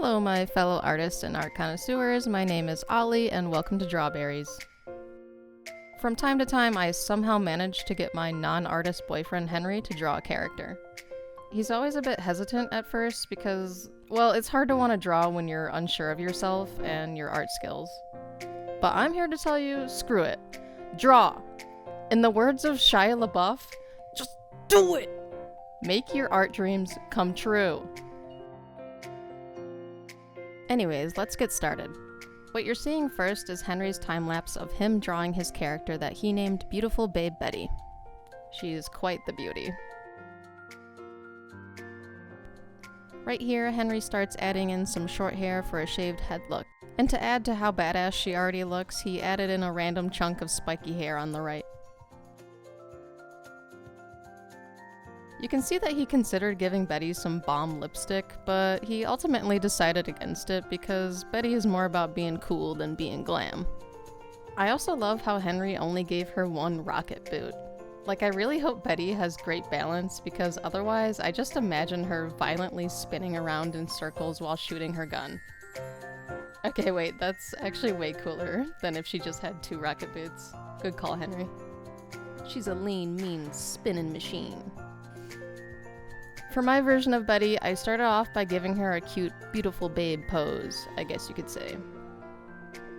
Hello my fellow artists and art connoisseurs, my name is Ollie and welcome to Drawberries. From time to time I somehow manage to get my non-artist boyfriend Henry to draw a character. He's always a bit hesitant at first because, well, it's hard to want to draw when you're unsure of yourself and your art skills. But I'm here to tell you, screw it. Draw! In the words of Shia LaBeouf, just do it! Make your art dreams come true. Anyways, let's get started. What you're seeing first is Henry's time-lapse of him drawing his character that he named Beautiful Babe Betty. She is quite the beauty. Right here, Henry starts adding in some short hair for a shaved head look. And to add to how badass she already looks, he added in a random chunk of spiky hair on the right. You can see that he considered giving Betty some bomb lipstick, but he ultimately decided against it because Betty is more about being cool than being glam. I also love how Henry only gave her one rocket boot. Like, I really hope Betty has great balance because otherwise I just imagine her violently spinning around in circles while shooting her gun. Okay, wait, that's actually way cooler than if she just had two rocket boots. Good call, Henry. She's a lean, mean, spinning machine. For my version of Betty, I started off by giving her a cute, beautiful babe pose, I guess you could say.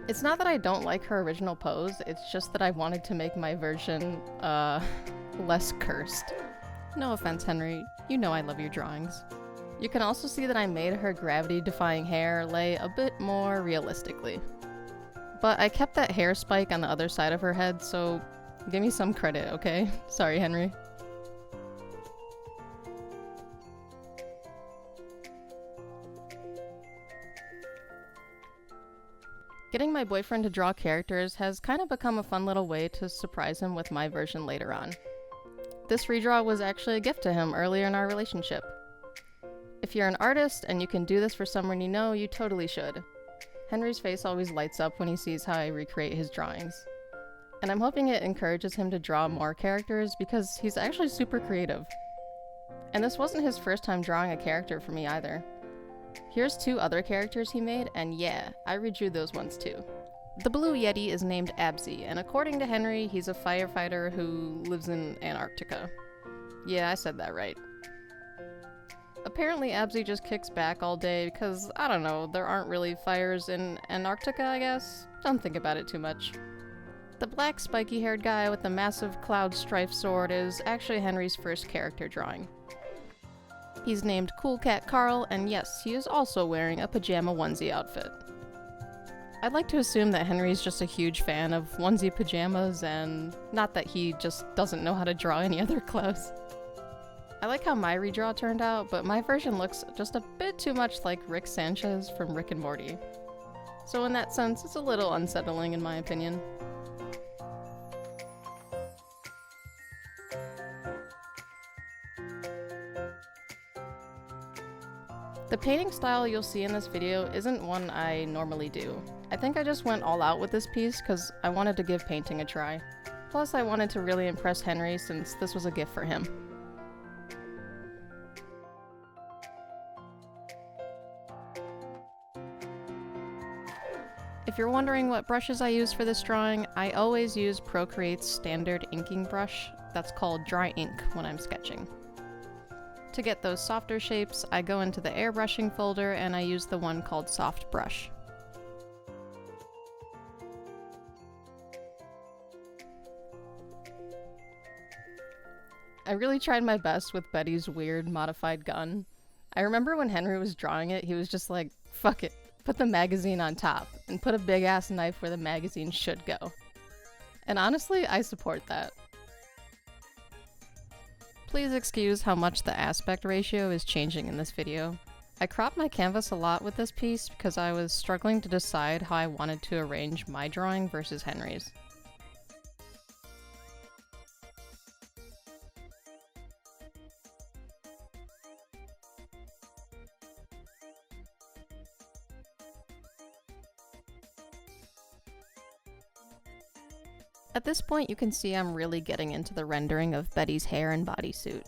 It's not that I don't like her original pose, it's just that I wanted to make my version, less cursed. No offense, Henry, you know I love your drawings. You can also see that I made her gravity-defying hair lay a bit more realistically. But I kept that hair spike on the other side of her head, so give me some credit, okay? Sorry, Henry. Getting my boyfriend to draw characters has kind of become a fun little way to surprise him with my version later on. This redraw was actually a gift to him earlier in our relationship. If you're an artist and you can do this for someone you know, you totally should. Henry's face always lights up when he sees how I recreate his drawings. And I'm hoping it encourages him to draw more characters because he's actually super creative. And this wasn't his first time drawing a character for me either. Here's two other characters he made, and yeah, I redrew those ones too. The blue yeti is named Absy, and according to Henry, he's a firefighter who lives in Antarctica. Yeah, I said that right. Apparently Absy just kicks back all day because, I don't know, there aren't really fires in Antarctica, I guess? Don't think about it too much. The black spiky-haired guy with the massive cloud-striped sword is actually Henry's first character drawing. He's named Cool Cat Carl, and yes, he is also wearing a pajama onesie outfit. I'd like to assume that Henry's just a huge fan of onesie pajamas, and not that he just doesn't know how to draw any other clothes. I like how my redraw turned out, but my version looks just a bit too much like Rick Sanchez from Rick and Morty. So in that sense, it's a little unsettling in my opinion. The painting style you'll see in this video isn't one I normally do. I think I just went all out with this piece because I wanted to give painting a try. Plus I wanted to really impress Henry since this was a gift for him. If you're wondering what brushes I use for this drawing, I always use Procreate's standard inking brush that's called dry ink when I'm sketching. To get those softer shapes, I go into the airbrushing folder and I use the one called Soft Brush. I really tried my best with Betty's weird modified gun. I remember when Henry was drawing it, he was just like, fuck it, put the magazine on top, and put a big ass knife where the magazine should go. And honestly, I support that. Please excuse how much the aspect ratio is changing in this video. I cropped my canvas a lot with this piece because I was struggling to decide how I wanted to arrange my drawing versus Henry's. At this point you can see I'm really getting into the rendering of Betty's hair and bodysuit.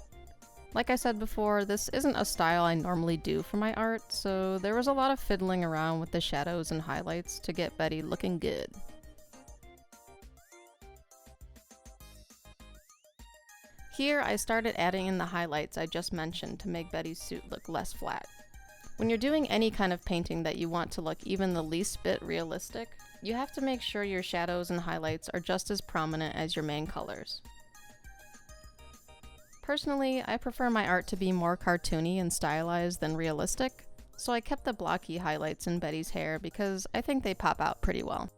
Like I said before, this isn't a style I normally do for my art, so there was a lot of fiddling around with the shadows and highlights to get Betty looking good. Here, I started adding in the highlights I just mentioned to make Betty's suit look less flat. When you're doing any kind of painting that you want to look even the least bit realistic, you have to make sure your shadows and highlights are just as prominent as your main colors. Personally, I prefer my art to be more cartoony and stylized than realistic, so I kept the blocky highlights in Betty's hair because I think they pop out pretty well.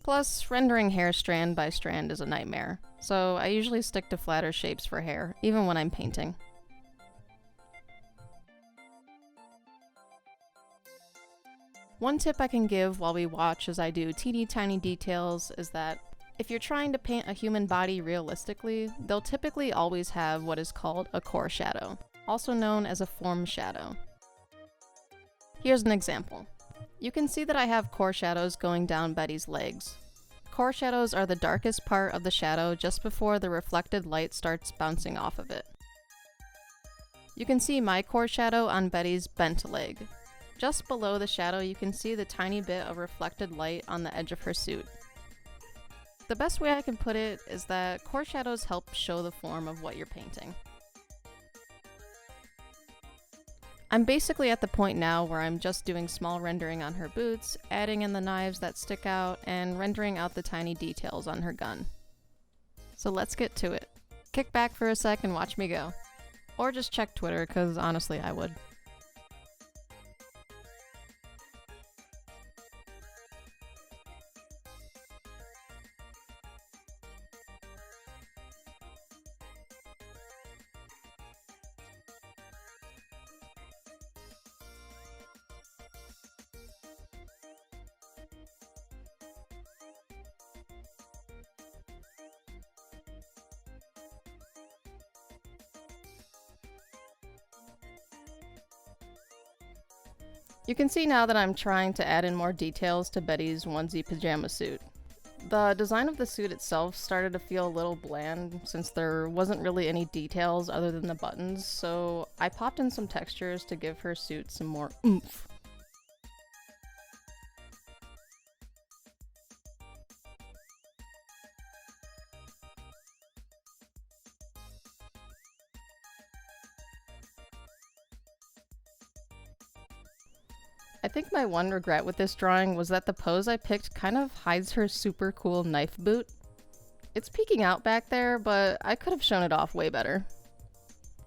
Plus, rendering hair strand by strand is a nightmare, so I usually stick to flatter shapes for hair, even when I'm painting. One tip I can give while we watch as I do teeny tiny details is that if you're trying to paint a human body realistically, they'll typically always have what is called a core shadow, also known as a form shadow. Here's an example. You can see that I have core shadows going down Betty's legs. Core shadows are the darkest part of the shadow just before the reflected light starts bouncing off of it. You can see my core shadow on Betty's bent leg. Just below the shadow, you can see the tiny bit of reflected light on the edge of her suit. The best way I can put it is that core shadows help show the form of what you're painting. I'm basically at the point now where I'm just doing small rendering on her boots, adding in the knives that stick out, and rendering out the tiny details on her gun. So let's get to it. Kick back for a sec and watch me go. Or just check Twitter, cause honestly I would. You can see now that I'm trying to add in more details to Betty's onesie pajama suit. The design of the suit itself started to feel a little bland since there wasn't really any details other than the buttons, so I popped in some textures to give her suit some more oomph. I think my one regret with this drawing was that the pose I picked kind of hides her super cool knife boot. It's peeking out back there, but I could have shown it off way better.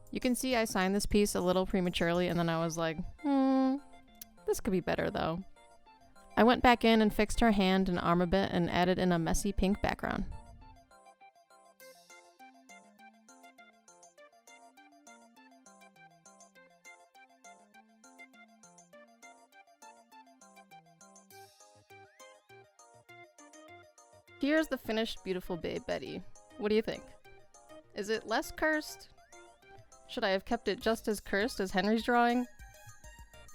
You can see I signed this piece a little prematurely and then I was like, this could be better though. I went back in and fixed her hand and arm a bit and added in a messy pink background. Here's the finished beautiful babe Betty. What do you think? Is it less cursed? Should I have kept it just as cursed as Henry's drawing?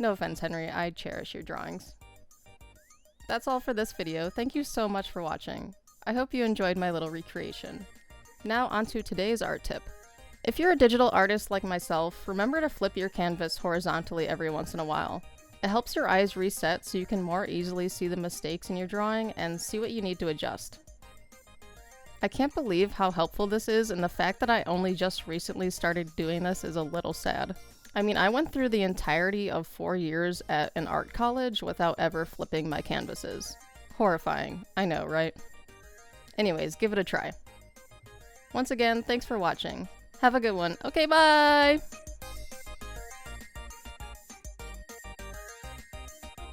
No offense, Henry, I cherish your drawings. That's all for this video. Thank you so much for watching. I hope you enjoyed my little recreation. Now onto today's art tip. If you're a digital artist like myself, remember to flip your canvas horizontally every once in a while. It helps your eyes reset so you can more easily see the mistakes in your drawing and see what you need to adjust. I can't believe how helpful this is, and the fact that I only just recently started doing this is a little sad. I mean, I went through the entirety of 4 years at an art college without ever flipping my canvases. Horrifying, I know, right? Anyways, give it a try. Once again, thanks for watching. Have a good one. Okay, bye!